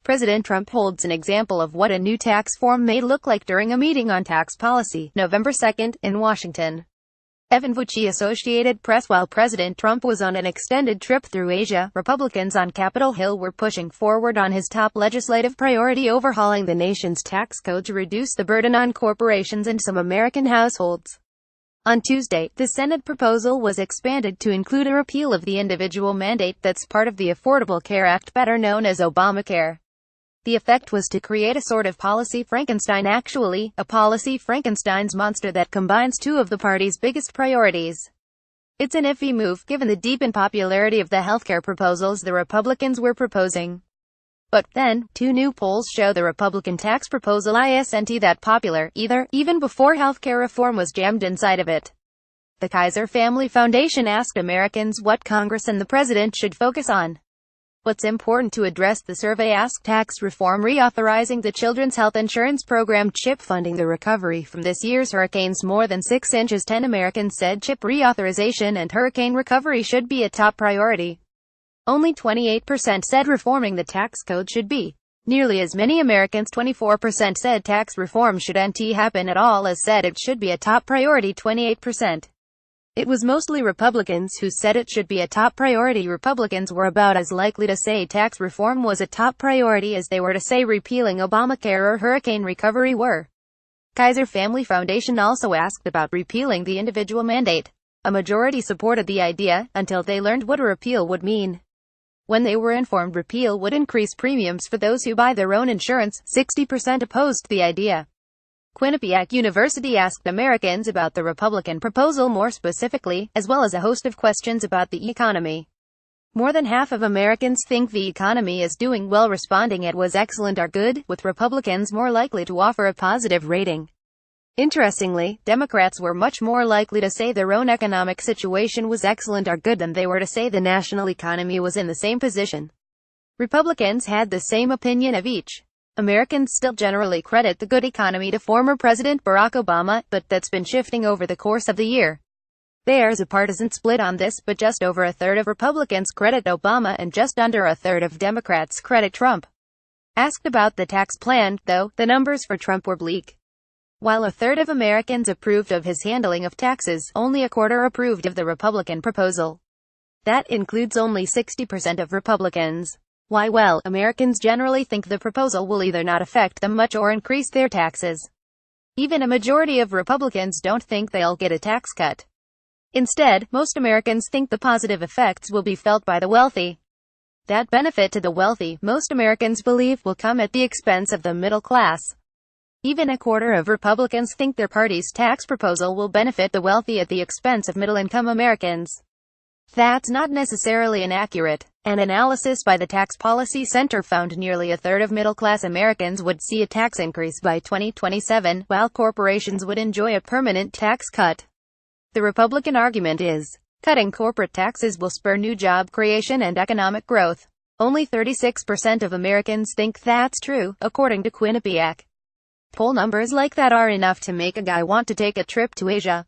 President Trump holds an example of what a new tax form may look like during a meeting on tax policy, November 2, in Washington. VucciAssociated Press. While President Trump was on an extended trip through Asia, Republicans on Capitol Hill were pushing forward on his top legislative priority, overhauling the nation's tax code to reduce the burden on corporations and some American households. On Tuesday, the Senate proposal was expanded to include a repeal of the individual mandate that's part of the Affordable Care Act, better known as Obamacare. The effect was to create a sort of policy Frankenstein, actually, a policy Frankenstein's monster that combines two of the party's biggest priorities. It's an iffy move, given the deep unpopularity of the healthcare proposals the Republicans were proposing. But then, two new polls show the Republican tax proposal isn't that popular, either, even before healthcare reform was jammed inside of it. The Kaiser Family Foundation asked Americans what Congress and the president should focus on. What's important to address, the survey asked. Tax reform, reauthorizing the Children's Health Insurance Program, CHIP, funding the recovery from this year's hurricanes more than 6 inches. 10 Americans said CHIP reauthorization and hurricane recovery should be a top priority. Only 28% said reforming the tax code should be. Nearly as many Americans, 24%, said tax reform shouldn't happen at all, as said it should be a top priority, 28%. It was mostly Republicans who said it should be a top priority. Republicans were about as likely to say tax reform was a top priority as they were to say repealing Obamacare or hurricane recovery were. Kaiser Family Foundation also asked about repealing the individual mandate. A majority supported the idea, until they learned what a repeal would mean. When they were informed repeal would increase premiums for those who buy their own insurance, 60% opposed the idea. Quinnipiac University asked Americans about the Republican proposal more specifically, as well as a host of questions about the economy. More than half of Americans think the economy is doing well, responding it was excellent or good, with Republicans more likely to offer a positive rating. Interestingly, Democrats were much more likely to say their own economic situation was excellent or good than they were to say the national economy was in the same position. Republicans had the same opinion of each. Americans still generally credit the good economy to former President Barack Obama, but that's been shifting over the course of the year. There's a partisan split on this, but just over a third of Republicans credit Obama and just under a third of Democrats credit Trump. Asked about the tax plan, though, the numbers for Trump were bleak. While a third of Americans approved of his handling of taxes, only a quarter approved of the Republican proposal. That includes only 60% of Republicans. Why? Well, Americans generally think the proposal will either not affect them much or increase their taxes. Even a majority of Republicans don't think they'll get a tax cut. Instead, most Americans think the positive effects will be felt by the wealthy. That benefit to the wealthy, most Americans believe, will come at the expense of the middle class. Even a quarter of Republicans think their party's tax proposal will benefit the wealthy at the expense of middle-income Americans. That's not necessarily inaccurate. An analysis by the Tax Policy Center found nearly a third of middle-class Americans would see a tax increase by 2027, while corporations would enjoy a permanent tax cut. The Republican argument is, cutting corporate taxes will spur new job creation and economic growth. Only 36% of Americans think that's true, according to Quinnipiac. Poll numbers like that are enough to make a guy want to take a trip to Asia.